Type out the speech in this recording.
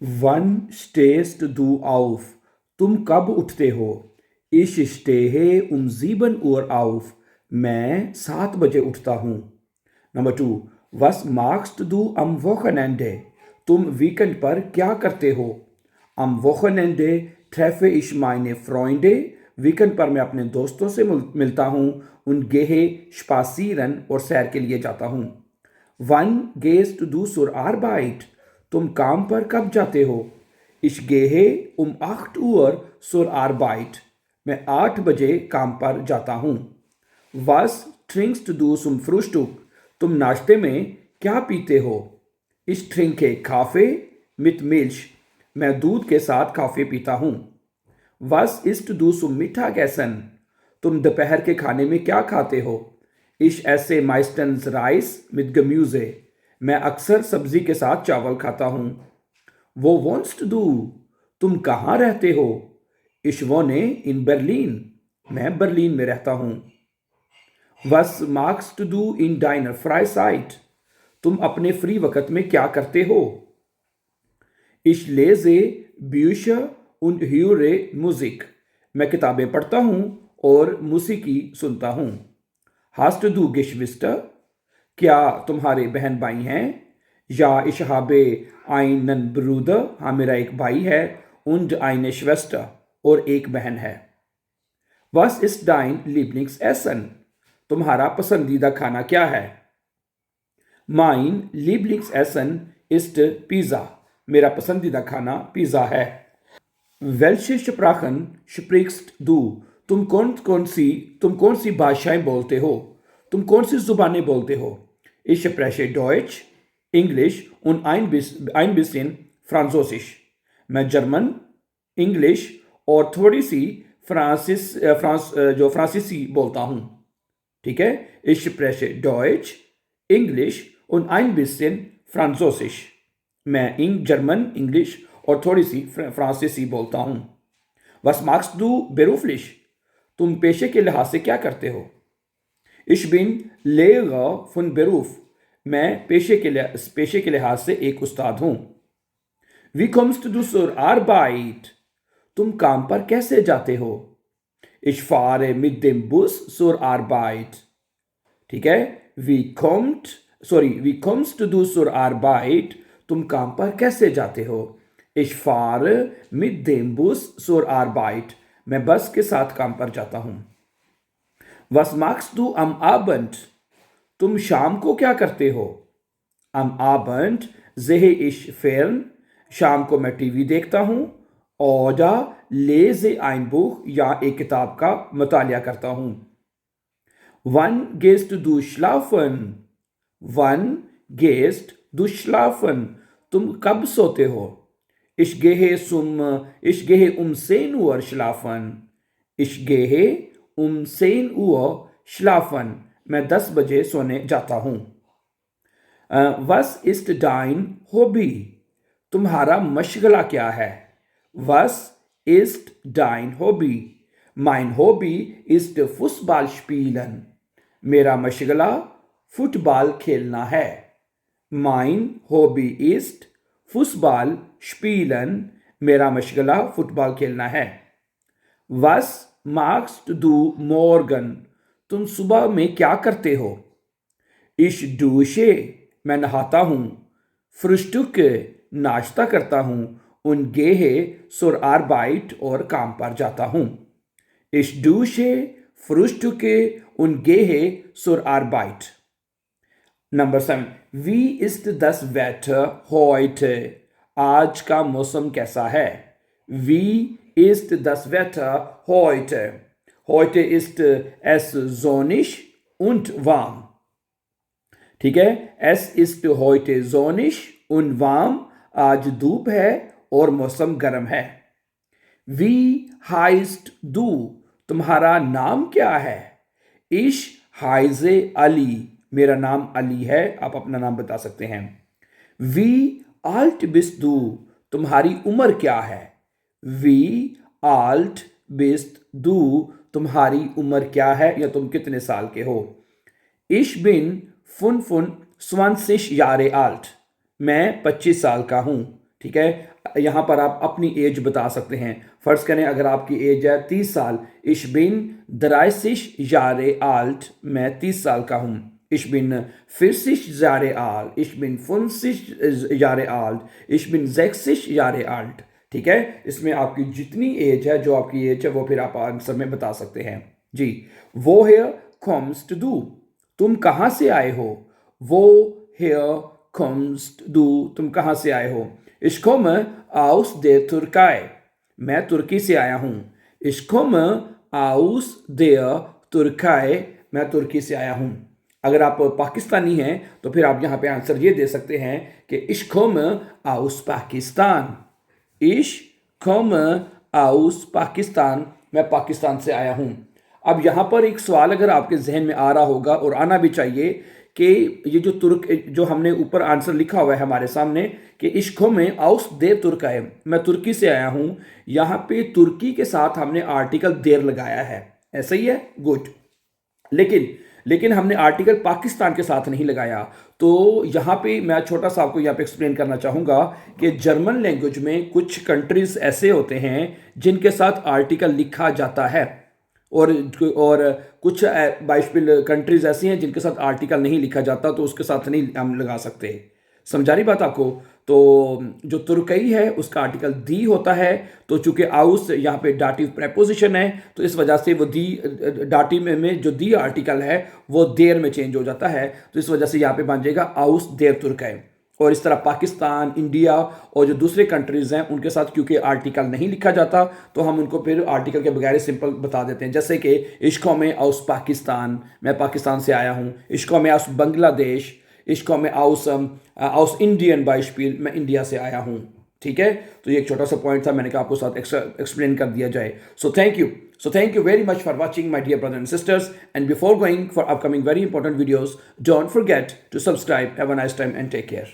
Wann stehst du auf? तुम कब उठते हो? Ich stehe um 7 Uhr auf. मैं 7 बजे उठता हूँ. Number 2. Was machst du am Wochenende? तुम वीकेंड पर क्या करते हो? Am Wochenende treffe ich meine Freunde. Weekend पर मैं अपने दोस्तों से मिलता हूँ. Und gehe spazieren और सैर के लिए जाता हूँ. Wann gehst du zur Arbeit? तुम काम पर कब जाते हो? Ich gehe um 8 Uhr zur Arbeit. मैं 8 बजे काम पर जाता हूँ. Was trinkst du zum Frühstück? तुम नाश्ते में क्या पीते हो? Ich trinke Kaffee mit Milch. मैं दूध के साथ कॉफी पीता हूँ. Was isst du zum Mittagessen? तुम दोपहर के खाने में क्या खाते हो? Ich esse meistens Reis mit Gemüse. मैं अक्सर सब्जी के साथ चावल खाता हूँ. Wo wohnst du? तुम कहाँ रहते हो? Ich wohne in Berlin. मैं बर्लिन में रहता हूँ. Was machst du in deiner Freizeit? तुम अपने फ्री वक्त में क्या करते हो? Ich lese Bücher und höre Musik. मैं किताबें पढ़ता हूँ और मौसीकी सुनता हूँ. Hast du Geschwister? क्या तुम्हारे बहन भाई हैं? Ja, ich habe einen Bruder. हाँ, मेरा एक भाई है. Und eine Schwester. और एक बहन है. Was ist dein Lieblingsessen? तुम्हारा पसंदीदा खाना क्या है? Mein Lieblingsessen ist Pizza. मेरा पसंदीदा खाना पिज़्ज़ा है. Welche Sprachen sprichst du? तुम कौन सी भाषाएं बोलते हो? तुम कौन सी जुबानें बोलते हो? Ich spreche Deutsch, Englisch und ein bisschen Französisch. मैं जर्मन, इंग्लिश और थोड़ी सी फ्रांसीसी बोलता हूँ. ठीक है. Ich spreche Deutsch, Englisch und ein bisschen Französisch. मैं जर्मन, इंग्लिश और थोड़ी सी फ्रांसीसी बोलता हूँ. Was machst du beruflich? तुम पेशे के लिहाज से क्या करते हो? Ich bin Lehrer von Beruf. मैं पेशे के लिहाज से एक उस्ताद हूँ. Wie kommst du zur Arbeit? तुम काम पर कैसे जाते हो? Ich fahre mit dem Bus zur Arbeit. ठीक है. Wie kommst du zur Arbeit? तुम काम पर कैसे जाते हो? Ich fahre mit dem Bus zur Arbeit. मैं बस के साथ काम पर जाता हूँ. Was machst du am Abend? तुम शाम को क्या करते हो? Am Abend sehe ich fern. शाम को मैं टीवी देखता हूँ. Oder lese ein Buch. या एक किताब का मुतालिया करता हूँ. Wann gehst du schlafen? Wann gehst du schlafen? तुम कब सोते हो? Ich gehe um 10 Uhr schlafen. Ich gehe um 10 Uhr schlafen. मैं 10 बजे सोने जाता हूँ. Was ist dein Hobby? तुम्हारा मशगला क्या है? Was ist dein Hobby? Mein Hobby ist Fußball spielen. मेरा मशगला फुटबॉल खेलना है. Mein Hobby ist Fußball spielen. मेरा मशगला फुटबॉल खेलना है. Was machst du morgen? तुम सुबह में क्या करते हो? Ich dusche. मैं नहाता हूँ. Frühstücke. नाश्ता करता हूँ. Und gehe zur Arbeit और काम पर जाता हूँ. Ich dusche, frühstücke und gehe zur Arbeit. Number 7. Wie ist das Wetter heute? आज का मौसम कैसा है? Wie ist das Wetter heute? Heute ist es sonnig und warm. ठीक है. Es ist heute sonnig und warm. आज धूप है और मौसम गर्म है. Wie heißt du? तुम्हारा नाम क्या है? Ich heiße Ali. मेरा नाम अली है. आप अपना नाम बता सकते हैं. Wie alt bist du? तुम्हारी उम्र क्या है? Wie alt bist du? तुम्हारी उम्र क्या है या तुम कितने साल के हो? Ich bin 25 Jahre alt. मैं 25 साल का हूं. ठीक है. यहाँ पर आप अपनी एज बता सकते हैं। फर्ज करें अगर आपकी एज है 30 साल, ich bin 30 Jahre alt, मैं 30 साल का हूँ। Ich bin 40 Jahre alt, ich bin 50 Jahre alt, ich bin 60 Jahre alt। ठीक है, इसमें आपकी जितनी एज है, जो आपकी एज है वो फिर आप आंसर में बता सकते हैं जी। Woher kommst du? तुम कहाँ से आए हो? Woher kommst du? तुम कहाँ से आए हो? Ich komme aus der Türkei, मैं तुर्की से आया हूँ। Ich komme aus der Türkei, मैं तुर्की से आया हूँ। अगर आप पाकिस्तानी हैं तो फिर आप यहाँ पे आंसर ये दे सकते हैं कि ich komme aus Pakistan, ich komme aus Pakistan, मैं पाकिस्तान से आया हूँ। अब यहाँ पर एक सवाल अगर आपके जहन में आ रहा होगा और आना भी चाहिए कि ये जो हमने ऊपर आंसर लिखा हुआ है हमारे सामने कि इश्को में आउस देर तुर्क है, मैं तुर्की से आया हूँ, यहाँ पे तुर्की के साथ हमने आर्टिकल देर लगाया है, ऐसा ही है, गुड। लेकिन हमने आर्टिकल पाकिस्तान के साथ नहीं लगाया। तो यहाँ पे मैं छोटा सा आपको यहाँ पे एक्सप्लेन करना चाहूँगा कि जर्मन लैंग्वेज में कुछ कंट्रीज ऐसे होते हैं जिनके साथ आर्टिकल लिखा जाता है और कुछ 22 कंट्रीज ऐसी हैं जिनके साथ आर्टिकल नहीं लिखा जाता, तो उसके साथ नहीं हम लगा सकते। समझा रही बात आपको? तो जो तुर्कई है उसका आर्टिकल दी होता है, तो चूंकि आउस यहाँ पे डाटिव प्रेपोजिशन है तो इस वजह से वो दी डाटिव में जो दी आर्टिकल है वो देर में चेंज हो जाता है, तो इस वजह से यहाँ पे बन जाएगा आउस देर तुर्कई। और इस तरह पाकिस्तान, इंडिया और जो दूसरे कंट्रीज़ हैं उनके साथ क्योंकि आर्टिकल नहीं लिखा जाता तो हम उनको फिर आर्टिकल के बगैर सिंपल बता देते हैं। जैसे कि इश्को में आउस पाकिस्तान, मैं पाकिस्तान से आया हूँ। इश्को में आउस बांग्लादेश, इश्को में आउस इंडियन बाइशपील, मैं इंडिया से आया हूँ। ठीक है, तो ये एक छोटा सा पॉइंट था, मैंने कहा आपको साथ एक्सप्लेन कर दिया जाए। सो thank you very much for watching, my dear brothers and sisters, and before going for upcoming very important videos, don't forget to subscribe. Have a nice time and take care.